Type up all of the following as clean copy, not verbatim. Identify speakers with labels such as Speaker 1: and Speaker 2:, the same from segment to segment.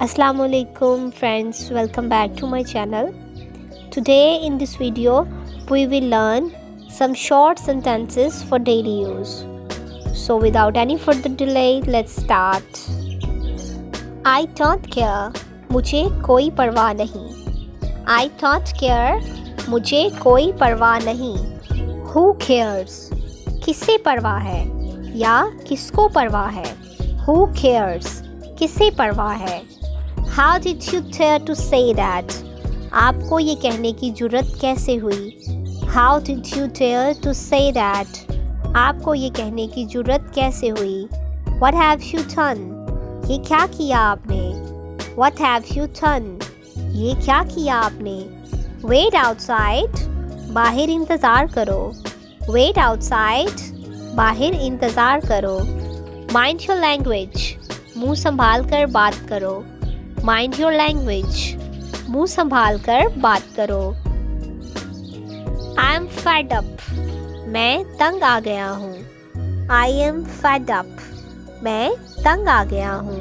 Speaker 1: Assalamualaikum friends, welcome back to my channel. Today in this video we will learn some short sentences for daily use. So without any further delay, let's start. I don't care, मुझे कोई परवाह नहीं. I don't care, मुझे कोई परवाह नहीं. Who cares, किसे परवाह है या किसको परवाह है. Who cares, किसे परवाह है. How did you dare to say that? आपको ये कहने की जुर्रत कैसे हुई. How did you dare to say that? आपको ये कहने की जुर्रत कैसे हुई. What have you done? ये क्या किया आपने. What have you done? ये क्या किया आपने. Wait outside, बाहर इंतज़ार करो. Wait outside, बाहर इंतज़ार करो. Mind your language, मुँह संभाल कर बात करो. Mind your language, मुँह संभाल कर बात करो. I am fed up, मैं तंग आ गया हूँ. I am fed up, मैं तंग आ गया हूँ.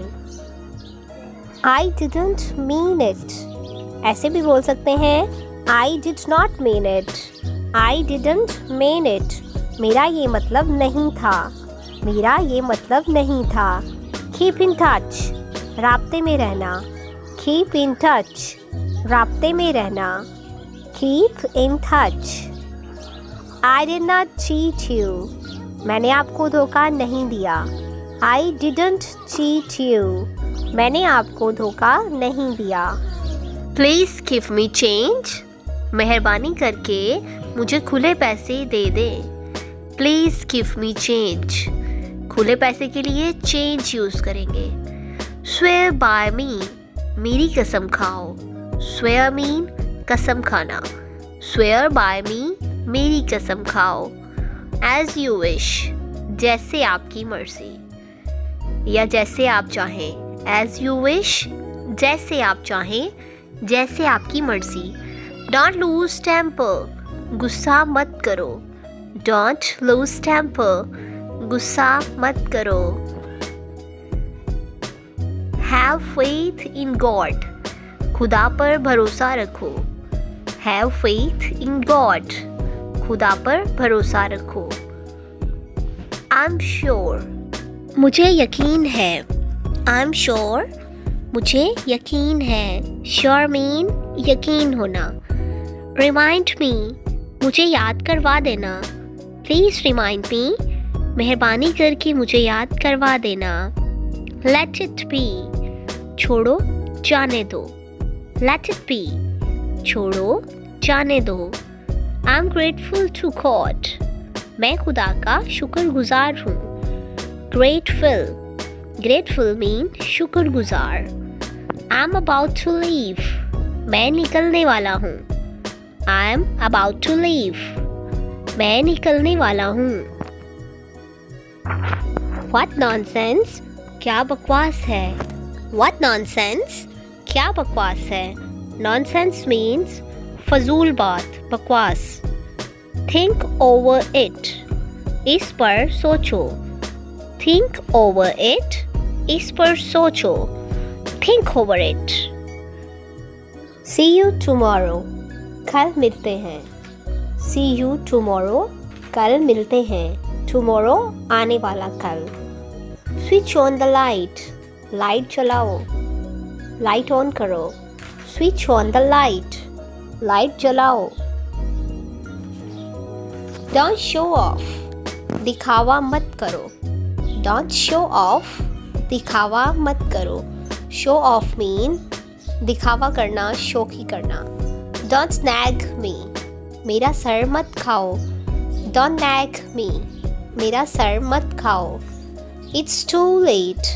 Speaker 1: I didn't mean it, ऐसे भी बोल सकते हैं. I did not mean it. I didn't mean it, मेरा ये मतलब नहीं था. मेरा ये मतलब नहीं था. Keep in touch, राब्ते में रहना. Keep in touch, राब्ते में रहना. Keep in touch. I did not cheat you, मैंने आपको धोखा नहीं दिया. I didn't cheat you, मैंने आपको धोखा नहीं दिया. Please give me change, मेहरबानी करके मुझे खुले पैसे दे दें. Please give me change, खुले पैसे के लिए change यूज़ करेंगे. Swear by me, मेरी कसम खाओ. Swear mean कसम खाना. Swear by me, मेरी कसम खाओ. As you wish, जैसे आपकी मर्जी या जैसे आप चाहें. As you wish, जैसे आप चाहें, जैसे आपकी मर्जी. Don't lose temper, गुस्सा मत करो. Don't lose temper, गुस्सा मत करो. Have faith in God, खुदा पर भरोसा रखो. Have faith in God, खुदा पर भरोसा रखो. I'm sure, मुझे यकीन है. I'm sure, मुझे यकीन है. Sure mean यकीन होना. Remind me, मुझे याद करवा देना. Please remind me, मेहरबानी करके मुझे याद करवा देना. Let it be, छोड़ो जाने दो. Let it be, छोड़ो जाने दो. I'm grateful to God, मैं खुदा का शुक्रगुजार हूँ. Grateful, grateful mean शुक्रगुजार. I'm about to leave, मैं निकलने वाला हूँ. I'm about to leave, मैं निकलने वाला हूँ. What nonsense, क्या बकवास है. What nonsense, क्या बकवास है. Nonsense means फजूल बात, बकवास. Think over it, इस पर सोचो. Think over it, इस पर सोचो. Think over it. See you tomorrow, कल मिलते हैं. See you tomorrow, कल मिलते हैं. Tomorrow आने वाला कल. Switch on the light, light जलाओ. लाइट ऑन करो. Switch on the light, light जलाओ. डोंट शो ऑफ, दिखावा मत करो. डोंट शो ऑफ, दिखावा मत करो. शो ऑफ मीन दिखावा करना, शौकी करना. डोंट नैग मी, मेरा सर मत खाओ. डोंट नैग मी, मेरा सर मत खाओ. इट्स टू लेट,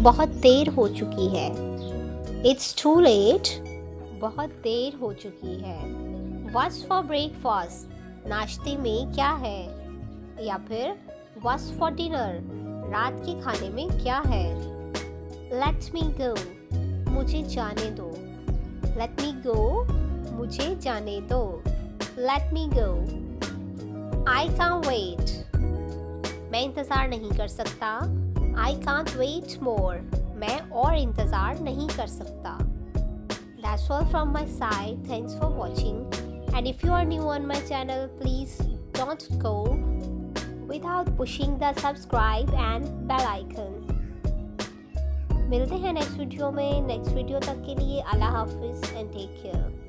Speaker 1: बहुत देर हो चुकी है. It's too late, बहुत देर हो चुकी है. What's for breakfast, नाश्ते में क्या है. या फिर What's for dinner, रात के खाने में क्या है. Let me go, मुझे जाने दो. Let me go, मुझे जाने दो. Let me go. I can't wait, मैं इंतज़ार नहीं कर सकता. I can't wait more, मैं और इंतज़ार नहीं कर सकता। That's all from my side. Thanks for watching. And if you are new on my channel, please don't go without pushing the subscribe and bell icon. मिलते हैं नेक्स्ट वीडियो में। Next video तक के लिए अल्लाह हाफिज़ एंड टेक केयर।